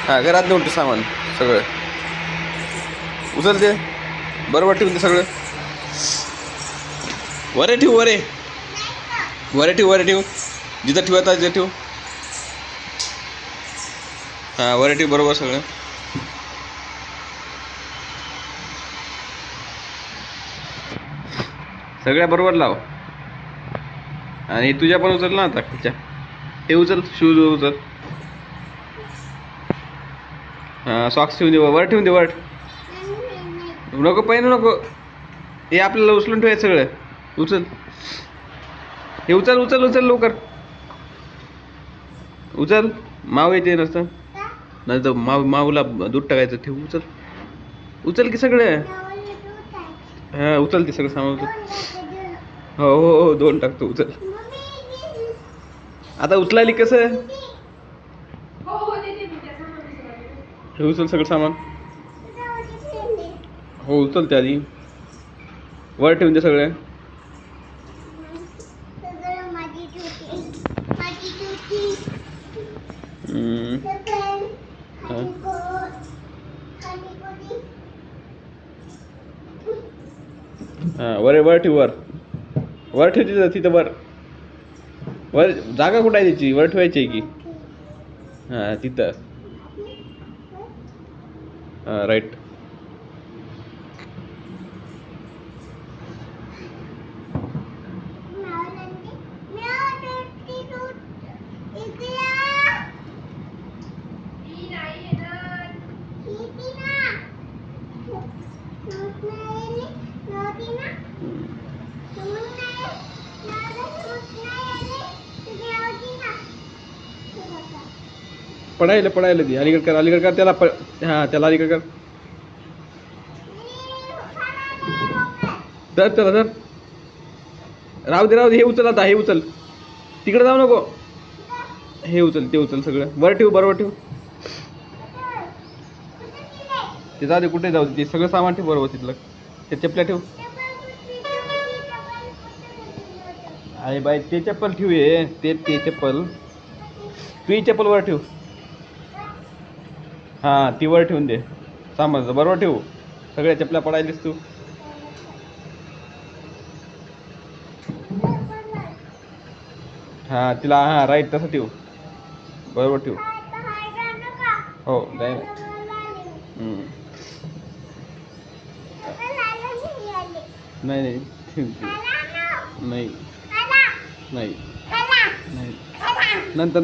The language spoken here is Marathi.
हा घरात नेऊन ते सामान सगळं उचलते बरोबर ठेवून ते सगळं वरे ठेवू वरे ठेवू जिथं ठेवता तिथं ठेवू हां वरे ठेवू बरोबर सगळं सगळ्या बरोबर लाव आणि तुझ्या पण उचल ना आता तिच्या हे उचल शूज उचल हां सॉक्स ठेवून दे वर ठेवून दे वर नको पहिलं नको हे आपल्याला उचलून ठेवायचं सगळं उचल हे उचल उचल उचल लवकर उचल माव येते नसतं नाही तर माऊला दूध टाकायचं ठेव उचल उचल की सगळं हां उचल ते सगळं सामान उचल हो हो हो दोन टाकतो उचल आता उचलायली कसं हे उचल सगळं सामान हो उचलते आधी वर ठेवून दे सगळं हां वर ठेव वर ठेव तिथं वर जागा कुठं आहे त्याची वर ठेवायची आहे की हां तिथं हां राईट पडायला ती अलीकड कर त्याला हां त्याला अलीकड कर त्याला धर राहू दे हे उचल आता हे उचल तिकडे जाऊ नको हे उचल ते उचल सगळं वर ठेव बरोबर ठेव ते जाऊ दे कुठे जाऊ दे ते सगळं सामान ठेव बरोबर तिथलं ते चपल्या ठेव अरे बाई ते चप्पल ठेव ये ते चप्पल तू चप्पल वर ठेव हां ती वर ठेवून दे सामान बरोबर ठेवू सगळ्या चपल्या पडायलीस तू हां तिला हां राईट तसं ठेवू बरोबर ठेवू हो जाय नाही नाही नाही नाही नंतर